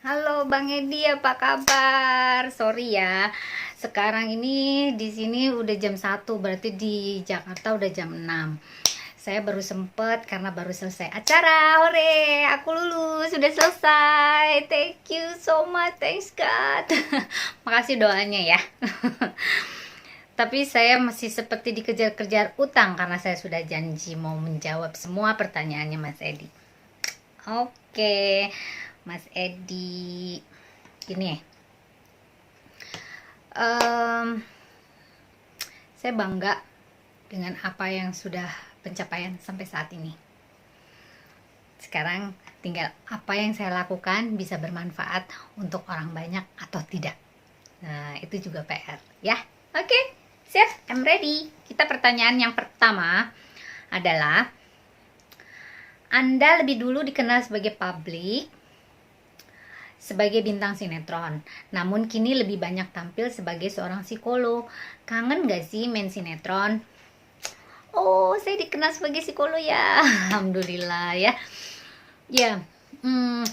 Halo Bang Edi, apa kabar? Sorry ya. Sekarang ini di sini udah jam 1, berarti di Jakarta udah jam 6. Saya baru sempet karena baru selesai acara. Hore, aku lulus, sudah selesai. Thank you so much. Thanks God. Makasih doanya ya. Tapi saya masih seperti dikejar-kejar utang karena saya sudah janji mau menjawab semua pertanyaannya Mas Edi. Oke, Mas Edi. Gini ya, em, saya bangga dengan apa yang sudah pencapaian sampai saat ini. Sekarang tinggal apa yang saya lakukan bisa bermanfaat untuk orang banyak atau tidak. Nah, itu juga PR ya. Oke, siap, I'm ready. Kita pertanyaan yang pertama adalah, Anda lebih dulu dikenal sebagai publik, sebagai bintang sinetron, namun kini lebih banyak tampil sebagai seorang psikolog. Kangen gak sih main sinetron? Oh, saya dikenal sebagai psikolog ya. Alhamdulillah ya. Ya,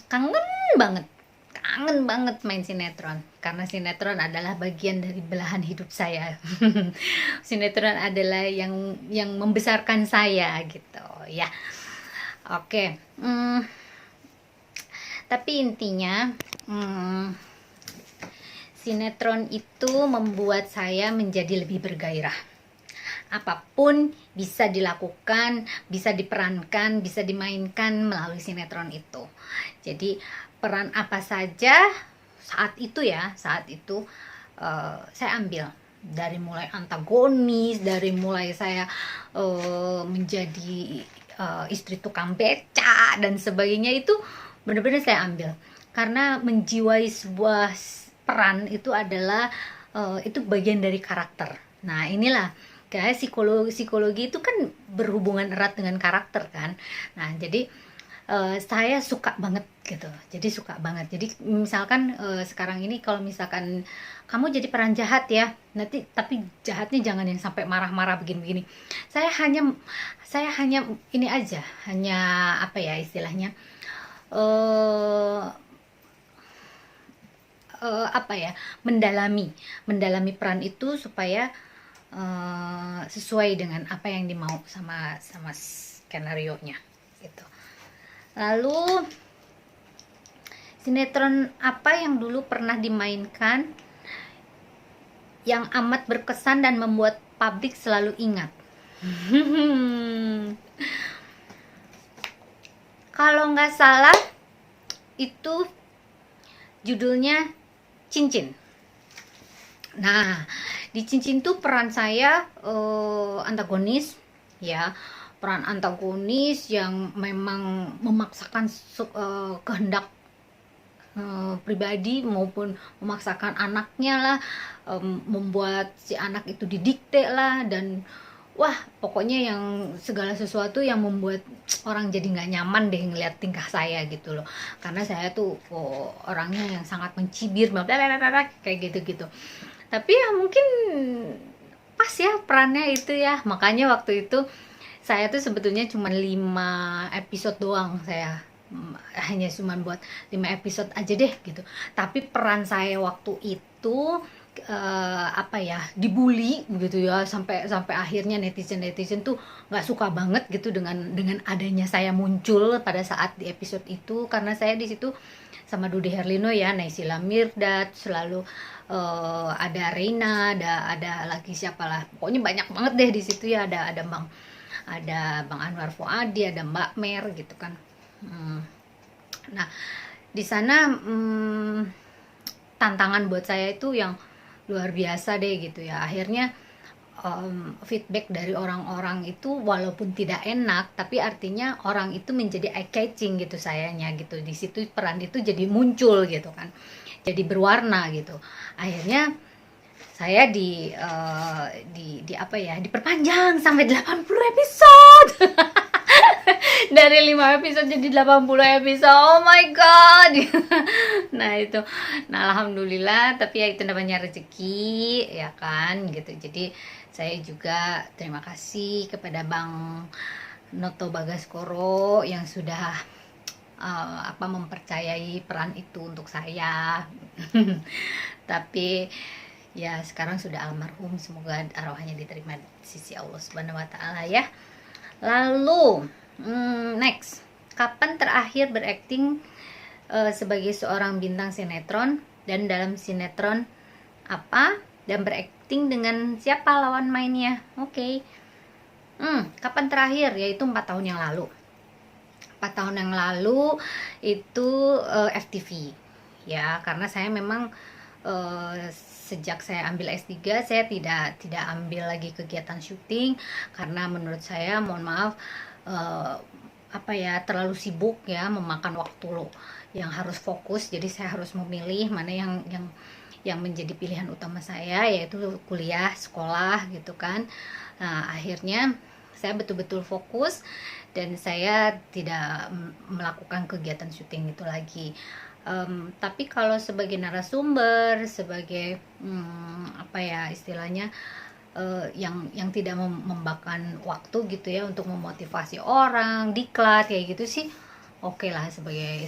kangen banget. Kangen banget main sinetron. Karena sinetron adalah bagian dari belahan hidup saya. Sinetron adalah yang membesarkan saya gitu ya. Oke. Tapi intinya, sinetron itu membuat saya menjadi lebih bergairah. Apapun bisa dilakukan, bisa diperankan, bisa dimainkan melalui sinetron itu. Jadi peran apa saja saat itu saya ambil, dari mulai antagonis, dari mulai saya menjadi istri tukang beca dan sebagainya, itu benar-benar saya ambil karena menjiwai sebuah peran itu adalah itu bagian dari karakter. Nah, inilah kayak psikologi itu kan berhubungan erat dengan karakter kan. Nah, jadi saya suka banget gitu. Jadi suka banget. Jadi misalkan sekarang ini kalau misalkan kamu jadi peran jahat ya, nanti tapi jahatnya jangan yang sampai marah-marah begini-begini. Saya hanya ini aja, hanya apa ya istilahnya? eh apa ya, mendalami peran itu supaya sesuai dengan apa yang dimau sama skenario nya gitu. Lalu, sinetron apa yang dulu pernah dimainkan yang amat berkesan dan membuat publik selalu ingat? Kalau nggak salah itu judulnya Cincin. Nah, di Cincin tuh peran saya antagonis ya, peran antagonis yang memang memaksakan kehendak pribadi maupun memaksakan anaknya lah, membuat si anak itu didikte lah, dan wah pokoknya yang segala sesuatu yang membuat orang jadi nggak nyaman deh ngeliat tingkah saya gitu loh, karena saya tuh orangnya yang sangat mencibir kayak gitu-gitu. Tapi ya mungkin pas ya perannya itu ya, makanya waktu itu saya tuh sebetulnya cuma 5 episode doang, saya hanya cuma buat 5 episode aja deh gitu. Tapi peran saya waktu itu apa ya, dibully gitu ya, sampai sampai akhirnya netizen tuh nggak suka banget gitu dengan adanya saya muncul pada saat di episode itu, karena saya di situ sama Dude Herlino ya, Naysila Mirdad, selalu ada Reina, ada lagi siapa lah, pokoknya banyak banget deh di situ ya, ada Bang Anwar Fuadi, ada Mbak Mer gitu kan. Nah, di sana tantangan buat saya itu yang luar biasa deh gitu ya. Akhirnya feedback dari orang-orang itu walaupun tidak enak, tapi artinya orang itu menjadi eye catching gitu sayanya gitu. Di situ peran itu jadi muncul gitu kan. Jadi berwarna gitu. Akhirnya saya di apa ya, diperpanjang sampai 80 episode. Dari 5 episode jadi 80 episode. Oh my god. Nah, itu. Nah, alhamdulillah, tapi ya itu namanya rezeki ya kan gitu. Jadi saya juga terima kasih kepada Bang Noto Bagaskoro yang sudah mempercayai peran itu untuk saya. Tapi ya sekarang sudah almarhum, semoga arwahnya diterima di sisi Allah Subhanahu wa taala ya. Lalu next, kapan terakhir berakting sebagai seorang bintang sinetron, dan dalam sinetron apa, dan berakting dengan siapa lawan mainnya? Oke. Kapan terakhir? Yaitu 4 tahun yang lalu. 4 tahun yang lalu itu FTV ya, karena saya memang sejak saya ambil S3 saya tidak ambil lagi kegiatan syuting, karena menurut saya, mohon maaf, terlalu sibuk ya, memakan waktu loh yang harus fokus. Jadi saya harus memilih mana yang menjadi pilihan utama saya, yaitu kuliah, sekolah gitu kan. Nah, akhirnya saya betul-betul fokus dan saya tidak melakukan kegiatan syuting itu lagi. Tapi kalau sebagai narasumber, sebagai istilahnya yang tidak memakan waktu gitu ya, untuk memotivasi orang, diklat kayak gitu sih oke lah, sebagai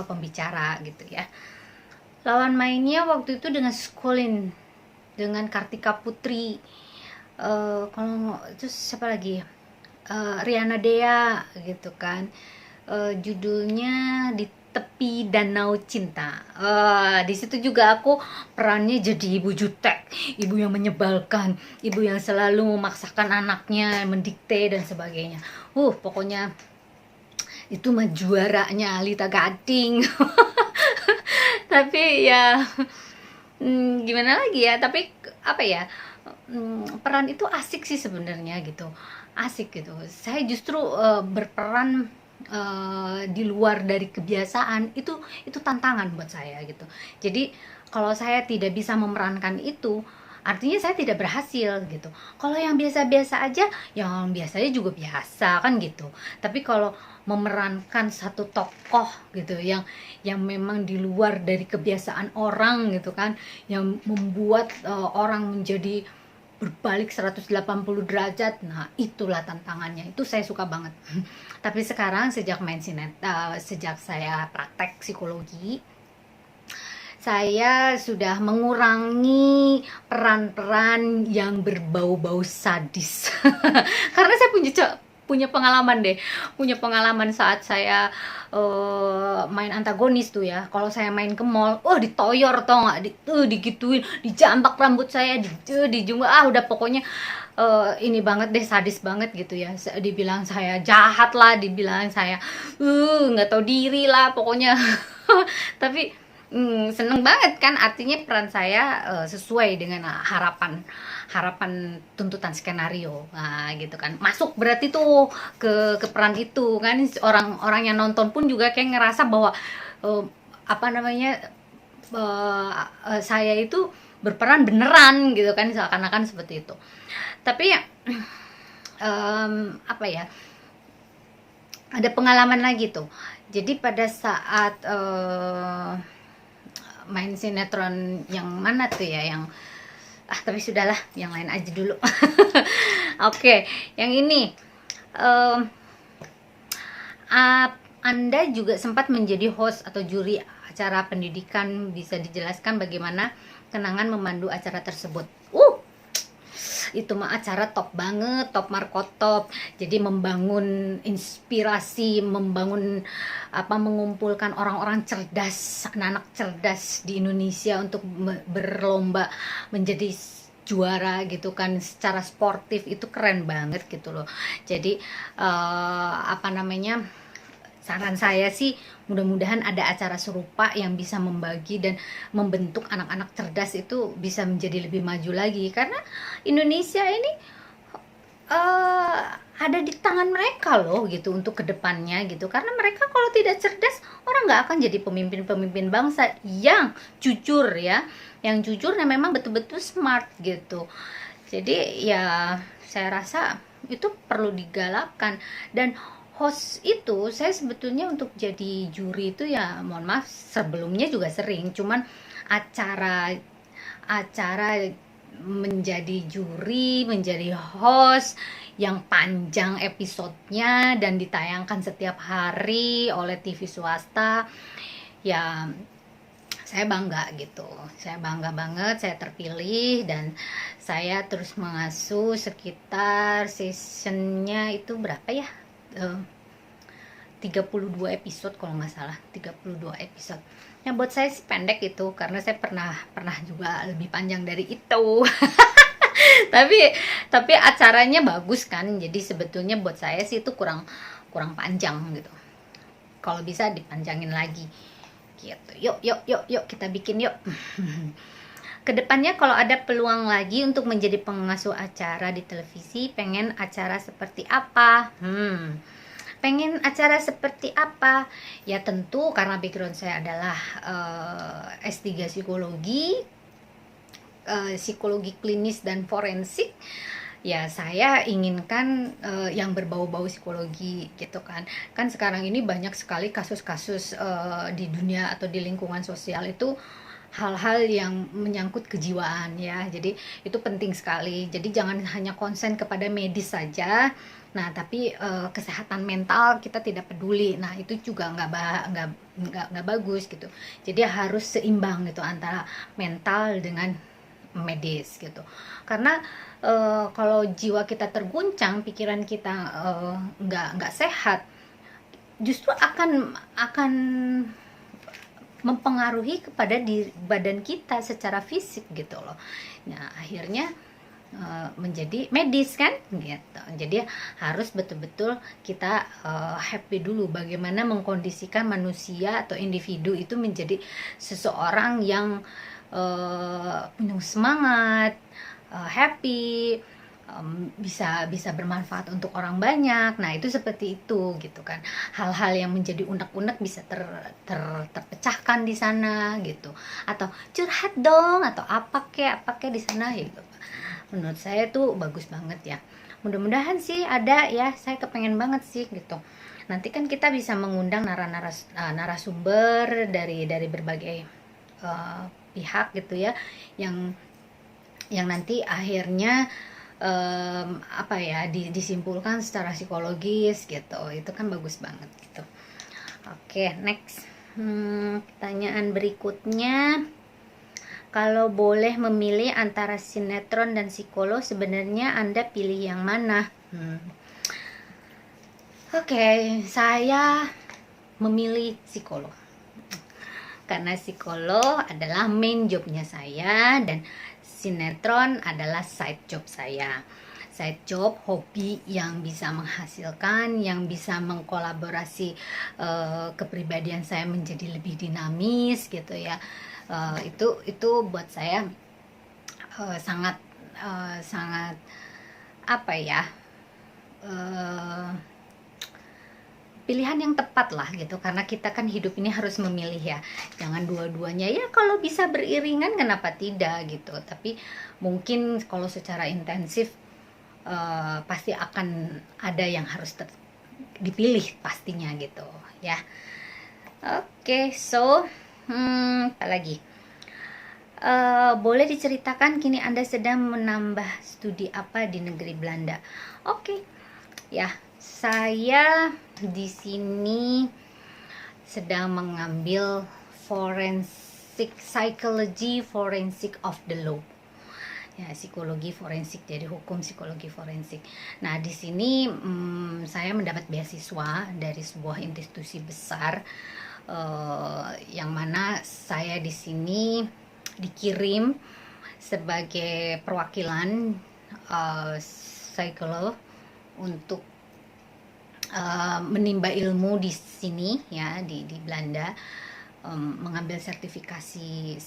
pembicara gitu ya. Lawan mainnya waktu itu dengan Skolin, dengan Kartika Putri, kalau terus siapa lagi, Riana Dea gitu kan. Judulnya Di Tepi Danau Cinta. Di situ juga aku perannya jadi ibu jutek, ibu yang menyebalkan, ibu yang selalu memaksakan anaknya, mendikte dan sebagainya. Pokoknya itu mah juaranya Alita Gading. Tapi ya gimana lagi ya, tapi peran itu asik sih sebenarnya gitu, asik gitu. Saya justru berperan di luar dari kebiasaan, itu tantangan buat saya gitu. Jadi kalau saya tidak bisa memerankan itu, artinya saya tidak berhasil gitu. Kalau yang biasa-biasa aja, yang biasanya juga biasa kan gitu. Tapi kalau memerankan satu tokoh gitu yang memang di luar dari kebiasaan orang gitu kan, yang membuat orang menjadi berbalik 180 derajat, nah itulah tantangannya. Itu saya suka banget. Tapi sekarang sejak sejak saya praktek psikologi, saya sudah mengurangi peran-peran yang berbau-bau sadis. Karena saya punya pengalaman saat saya main antagonis tuh ya. Kalau saya main ke mall, ditoyor tau nggak, digituin, dijambak rambut saya, dijunggu, udah pokoknya ini banget deh, sadis banget gitu ya. Dibilang saya jahat lah, dibilang saya nggak tahu diri lah pokoknya. Tapi seneng banget kan, artinya peran saya sesuai dengan harapan tuntutan skenario, nah gitu kan, masuk berarti tuh ke peran itu kan. Orang yang nonton pun juga kayak ngerasa bahwa saya itu berperan beneran gitu kan, seakan-akan seperti itu. Tapi ada pengalaman lagi tuh. Jadi pada saat main sinetron yang mana tuh ya, yang tapi sudahlah, yang lain aja dulu. Oke, yang ini Anda juga sempat menjadi host atau juri acara pendidikan. Bisa dijelaskan bagaimana kenangan memandu acara tersebut? Itu mah acara top banget, top markotop. Jadi membangun inspirasi, mengumpulkan orang-orang cerdas, anak-anak cerdas di Indonesia untuk berlomba menjadi juara gitu kan, secara sportif. Itu keren banget gitu loh. Jadi saran saya sih, mudah-mudahan ada acara serupa yang bisa membagi dan membentuk anak-anak cerdas itu bisa menjadi lebih maju lagi, karena Indonesia ini ada di tangan mereka loh gitu untuk kedepannya gitu. Karena mereka kalau tidak cerdas, orang nggak akan jadi pemimpin bangsa yang jujur ya, yang jujur dan memang betul-betul smart gitu. Jadi ya saya rasa itu perlu digalakkan. Dan host itu, saya sebetulnya untuk jadi juri itu ya, mohon maaf, sebelumnya juga sering, cuman acara menjadi juri, menjadi host yang panjang episodenya dan ditayangkan setiap hari oleh TV swasta, ya saya bangga gitu. Saya bangga banget saya terpilih, dan saya terus mengasuh sekitar seasonnya itu berapa ya, 32 episode kalau nggak salah, 32 episode. Nah buat saya sih pendek itu, karena saya pernah juga lebih panjang dari itu. tapi acaranya bagus kan, jadi sebetulnya buat saya sih itu kurang panjang gitu. Kalau bisa dipanjangin lagi gitu. Yuk kita bikin yuk. Kedepannya kalau ada peluang lagi untuk menjadi pengasuh acara di televisi, pengen acara seperti apa? Pengen acara seperti apa? Ya tentu karena background saya adalah S3 psikologi, psikologi klinis dan forensik. Ya saya inginkan yang berbau-bau psikologi gitu kan. Kan sekarang ini banyak sekali kasus-kasus di dunia atau di lingkungan sosial itu hal-hal yang menyangkut kejiwaan ya. Jadi itu penting sekali. Jadi jangan hanya konsen kepada medis saja. Nah, tapi kesehatan mental kita tidak peduli. Nah, itu juga nggak bagus gitu. Jadi harus seimbang gitu antara mental dengan medis gitu. Karena kalau jiwa kita terguncang, pikiran kita nggak sehat, justru akan mempengaruhi kepada badan kita secara fisik gitu loh. Nah akhirnya menjadi medis kan gitu. Jadi harus betul-betul kita happy dulu, bagaimana mengkondisikan manusia atau individu itu menjadi seseorang yang penuh semangat, happy, bisa bermanfaat untuk orang banyak. Nah itu seperti itu gitu kan. Hal-hal yang menjadi unek-unek bisa terpecahkan di sana gitu. Atau curhat dong atau apa kek di sana gitu. Menurut saya tuh bagus banget ya. Mudah-mudahan sih ada ya. Saya kepengen banget sih gitu. Nanti kan kita bisa mengundang narasumber dari berbagai pihak gitu ya, yang nanti akhirnya disimpulkan secara psikologis gitu. Itu kan bagus banget gitu. Oke, next. Pertanyaan berikutnya, kalau boleh memilih antara sinetron dan psikolog, sebenarnya Anda pilih yang mana? Oke, saya memilih psikolog. Karena psikolog adalah main jobnya saya, dan sinetron adalah side job saya. Side job, hobi yang bisa menghasilkan, yang bisa mengkolaborasi kepribadian saya menjadi lebih dinamis gitu ya. Itu buat saya sangat apa ya, pilihan yang tepat lah gitu, karena kita kan hidup ini harus memilih ya, jangan dua-duanya ya. Kalau bisa beriringan kenapa tidak gitu, tapi mungkin kalau secara intensif pasti akan ada yang harus dipilih pastinya gitu ya. Oke, so apa lagi, boleh diceritakan kini Anda sedang menambah studi apa di negeri Belanda? Oke ya, saya di sini sedang mengambil forensic psychology, forensic of the law. Ya, psikologi forensik, jadi hukum psikologi forensik. Nah, di sini saya mendapat beasiswa dari sebuah institusi besar, yang mana saya di sini dikirim sebagai perwakilan psikolog untuk menimba ilmu di sini ya, di Belanda, mengambil sertifikasi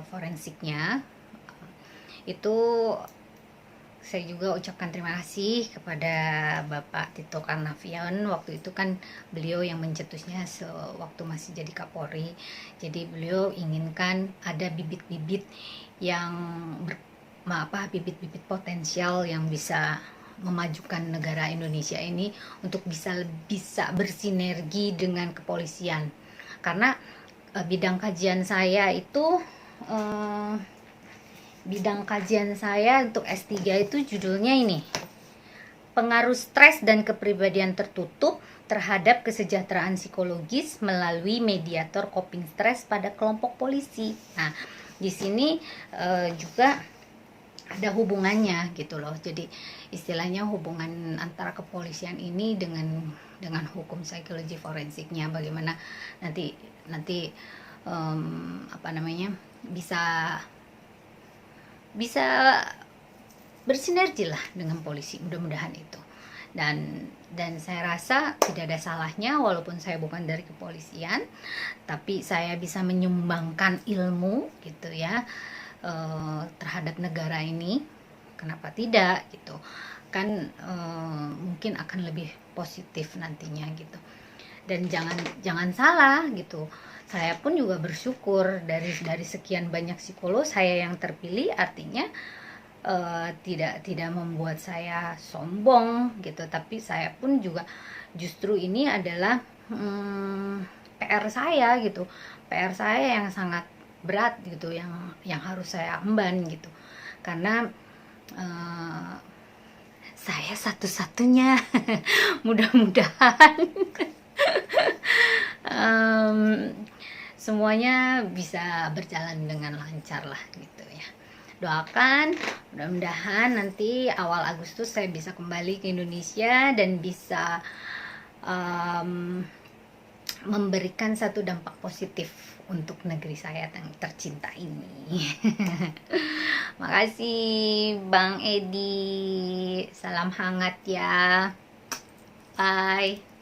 forensiknya. Itu saya juga ucapkan terima kasih kepada Bapak Tito Karnavian. Waktu itu kan beliau yang mencetusnya sewaktu masih jadi Kapolri. Jadi beliau inginkan ada bibit-bibit yang bibit-bibit potensial yang bisa memajukan negara Indonesia ini untuk bisa bersinergi dengan kepolisian. Karena bidang kajian saya untuk S3 itu judulnya ini, pengaruh stres dan kepribadian tertutup terhadap kesejahteraan psikologis melalui mediator coping stres pada kelompok polisi. Nah, di sini juga ada hubungannya gitu loh. Jadi istilahnya hubungan antara kepolisian ini dengan hukum psikologi forensiknya, bagaimana nanti apa namanya, bisa bersinergi lah dengan polisi, mudah-mudahan itu. Dan saya rasa tidak ada salahnya, walaupun saya bukan dari kepolisian, tapi saya bisa menyumbangkan ilmu gitu ya, terhadap negara ini. Kenapa tidak gitu kan, mungkin akan lebih positif nantinya gitu. Dan jangan salah gitu, saya pun juga bersyukur dari sekian banyak psikolog saya yang terpilih, artinya tidak membuat saya sombong gitu, tapi saya pun juga justru ini adalah PR saya gitu, PR saya yang sangat berat gitu, yang harus saya emban gitu, karena saya satu-satunya. Mudah-mudahan semuanya bisa berjalan dengan lancar lah gitu ya. Doakan mudah-mudahan nanti awal Agustus saya bisa kembali ke Indonesia dan bisa memberikan satu dampak positif untuk negeri saya yang tercinta ini. Makasih Bang Edi, salam hangat ya, bye.